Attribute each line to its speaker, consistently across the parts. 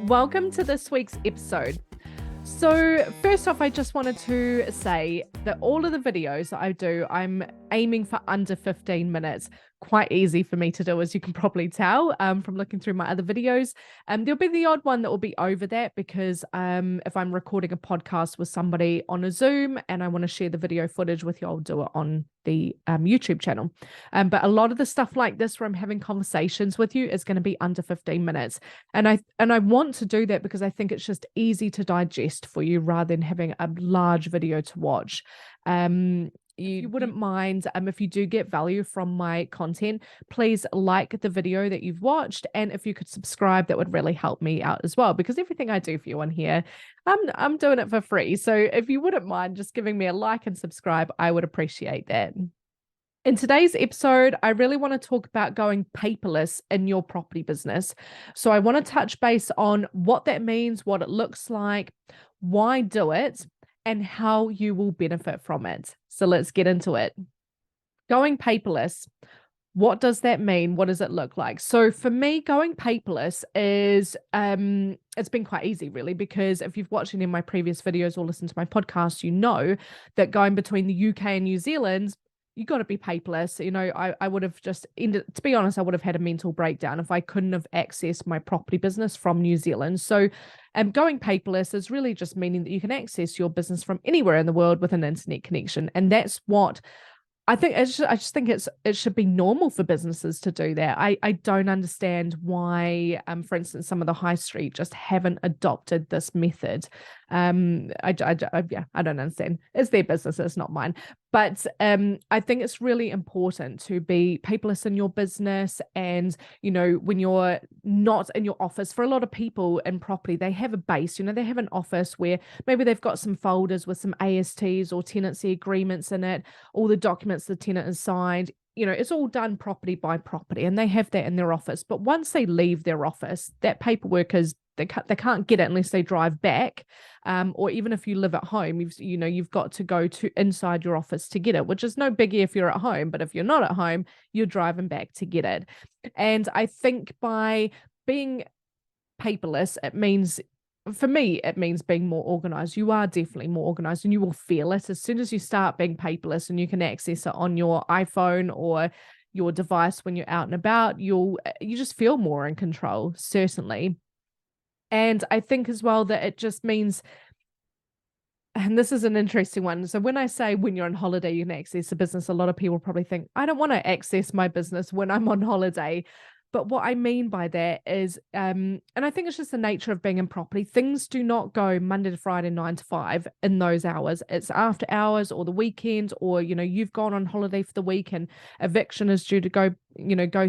Speaker 1: Welcome to this week's episode. So first off, I just wanted to say that all of the videos that I do, I'm aiming for under 15 minutes. Quite easy for me to do, as you can probably tell from looking through my other videos. There'll be the odd one that will be over that because if I'm recording a podcast with somebody on a Zoom and I want to share the video footage with you, I'll do it on the YouTube channel. But a lot of the stuff like this where I'm having conversations with you is going to be under 15 minutes. And I want to do that because I think it's just easy to digest for you rather than having a large video to watch. You wouldn't mind if you do get value from my content, please like the video that you've watched, and if you could subscribe, that would really help me out as well, because everything I do for you on here, I'm doing it for free. So if you wouldn't mind just giving me a like and subscribe, I would appreciate that. In today's episode, I really want to talk about going paperless in your property business. So I want to touch base on what that means, what it looks like, why do it, and how you will benefit from it. So let's get into it. Going paperless. What does that mean? What does it look like? So for me, going paperless is it's been quite easy, really, because if you've watched any of my previous videos or listened to my podcast, you know that going between the UK and New Zealand, you got to be paperless. You know, I would have just ended, to be honest, I would have had a mental breakdown if I couldn't have accessed my property business from New Zealand. So going paperless is really just meaning that you can access your business from anywhere in the world with an internet connection. And that's what I think. I just think it should be normal for businesses to do that. I don't understand why, for instance, some of the high street just haven't adopted this method. I don't understand. It's their business, it's not mine. But I think it's really important to be paperless in your business. And, you know, when you're not in your office, for a lot of people in property, they have a base, you know, they have an office where maybe they've got some folders with some ASTs or tenancy agreements in it, all the documents the tenant has signed. You know, it's all done property by property, and they have that in their office. But once they leave their office, that paperwork is they can't get it unless they drive back, or even if you live at home, you've got to go to inside your office to get it, which is no biggie if you're at home. But if you're not at home, you're driving back to get it. And I think by being paperless, it means, for me, it means being more organized. You are definitely more organized, and you will feel it as soon as you start being paperless and you can access it on your iPhone or your device when you're out and about. You just feel more in control, certainly. And I think as well that it just means, and this is an interesting one. So when I say when you're on holiday, you can access a business, a lot of people probably think, I don't want to access my business when I'm on holiday. But what I mean by that is, and I think it's just the nature of being in property, things do not go Monday to Friday, 9 to 5 in those hours. It's after hours or the weekend, or, you know, you've gone on holiday for the week and eviction is due to go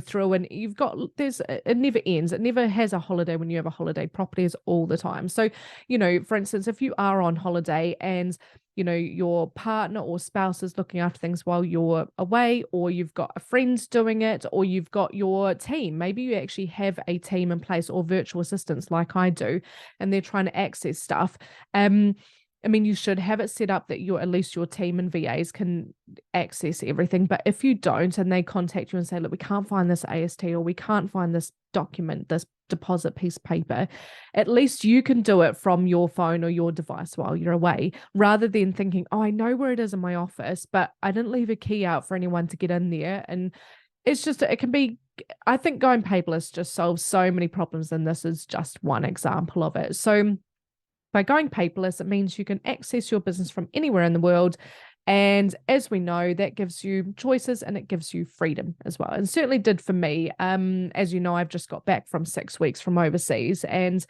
Speaker 1: through, and it never ends. It never has a holiday when you have a holiday. Property is all the time. So, you know, for instance, if you are on holiday and you know, your partner or spouse is looking after things while you're away, or you've got a friend doing it, or you've got your team. Maybe you actually have a team in place or virtual assistants like I do, and they're trying to access stuff. I mean, you should have it set up that at least your team and VAs can access everything. But if you don't, and they contact you and say, look, we can't find this AST, or we can't find this document, this deposit piece of paper, at least you can do it from your phone or your device while you're away, rather than thinking, oh, I know where it is in my office, but I didn't leave a key out for anyone to get in there. And it's just, it can be, I think going paperless just solves so many problems, and this is just one example of it. So by going paperless, it means you can access your business from anywhere in the world. And as we know, that gives you choices and it gives you freedom as well. And certainly did for me. As you know, I've just got back from 6 weeks from overseas, and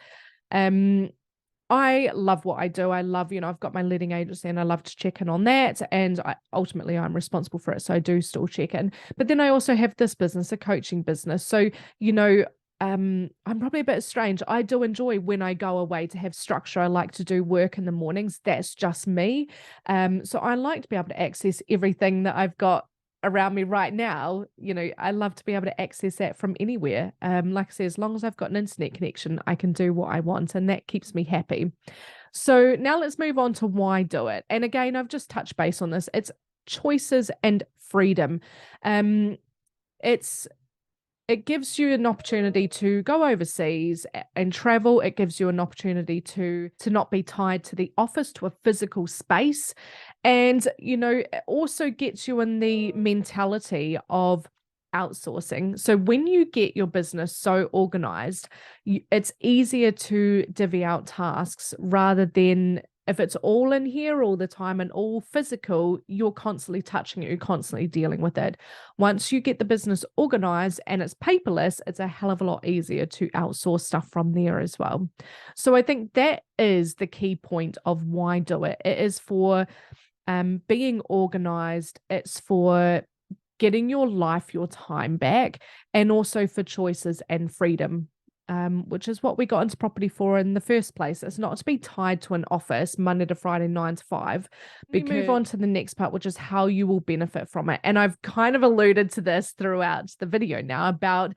Speaker 1: I love what I do. I love, you know, I've got my letting agency and I love to check in on that. And ultimately I'm responsible for it. So I do still check in. But then I also have this business, a coaching business. So, you know, I'm probably a bit strange. I do enjoy when I go away to have structure. I like to do work in the mornings. That's just me. So I like to be able to access everything that I've got around me right now. You know, I love to be able to access that from anywhere. Like I say, as long as I've got an internet connection, I can do what I want, and that keeps me happy. So now let's move on to why do it. And again, I've just touched base on this. It's choices and freedom. It's it gives you an opportunity to go overseas and travel. It gives you an opportunity to not be tied to the office, to a physical space. And, it also gets you in the mentality of outsourcing. So when you get your business so organized, it's easier to divvy out tasks rather than if it's all in here all the time and all physical, you're constantly touching it, you're constantly dealing with it. Once you get the business organized and it's paperless, it's a hell of a lot easier to outsource stuff from there as well. So I think that is the key point of why do it. It is for being organized. It's for getting your life, your time back, and also for choices and freedom. Which is what we got into property for in the first place. It's not to be tied to an office Monday to Friday, 9 to 5. We move on to the next part, which is how you will benefit from it. And I've kind of alluded to this throughout the video now about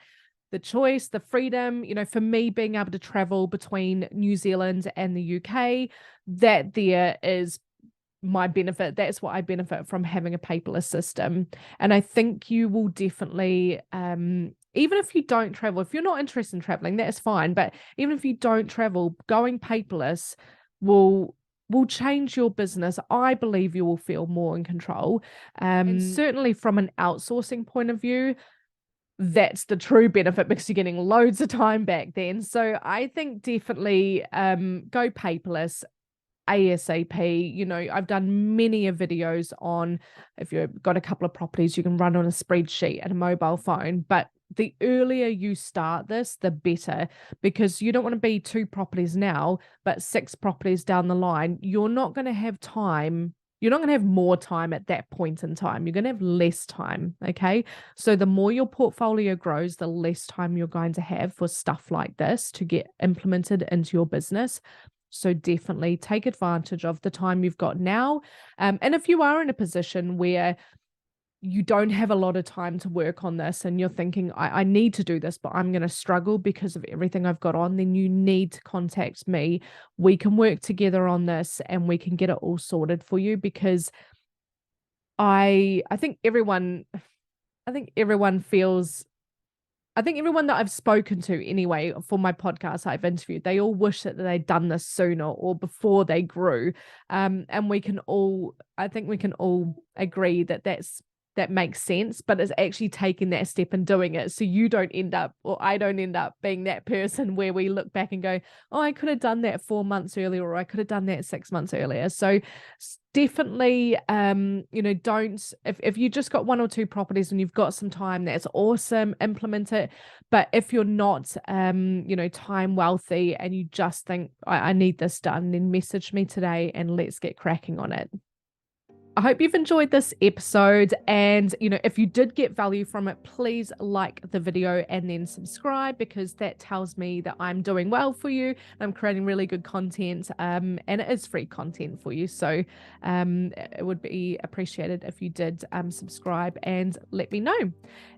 Speaker 1: the choice, the freedom, for me being able to travel between New Zealand and the UK, that there is my benefit. That's what I benefit from having a paperless system. And I think you will definitely, even if you don't travel, if you're not interested in traveling, that's fine. But even if you don't travel, going paperless will change your business. I believe you will feel more in control. And certainly from an outsourcing point of view, that's the true benefit because you're getting loads of time back then. So I think definitely go paperless ASAP. I've done many videos on if you've got a couple of properties, you can run on a spreadsheet and a mobile phone. But the earlier you start this, the better, because you don't want to be 2 properties now, but 6 properties down the line. You're not going to have time. You're not going to have more time at that point in time. You're going to have less time. Okay. So the more your portfolio grows, the less time you're going to have for stuff like this to get implemented into your business. So definitely take advantage of the time you've got now. And if you are in a position where you don't have a lot of time to work on this and you're thinking, I need to do this, but I'm going to struggle because of everything I've got on, then you need to contact me. We can work together on this and we can get it all sorted for you because I think everyone feels, I think everyone that I've spoken to anyway for my podcast I've interviewed, they all wish that they'd done this sooner or before they grew. And I think we can all agree that that makes sense, but it's actually taking that step and doing it. So you don't end up, or I don't end up being that person where we look back and go, oh, I could have done that 4 months earlier, or I could have done that 6 months earlier. So definitely, don't, if you just got 1 or 2 properties and you've got some time, that's awesome, implement it. But if you're not, time wealthy and you just think, I need this done, then message me today and let's get cracking on it. I hope you've enjoyed this episode, and if you did get value from it, please like the video and then subscribe, because that tells me that I'm doing well for you. I'm creating really good content, and it is free content for you, so it would be appreciated if you did subscribe and let me know.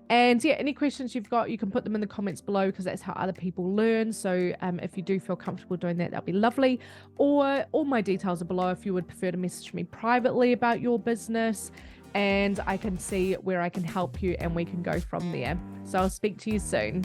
Speaker 1: And yeah, any questions you've got, you can put them in the comments below, because that's how other people learn. So if you do feel comfortable doing that, that'll be lovely. Or all my details are below if you would prefer to message me privately about your business, and I can see where I can help you and we can go from there. So I'll speak to you soon.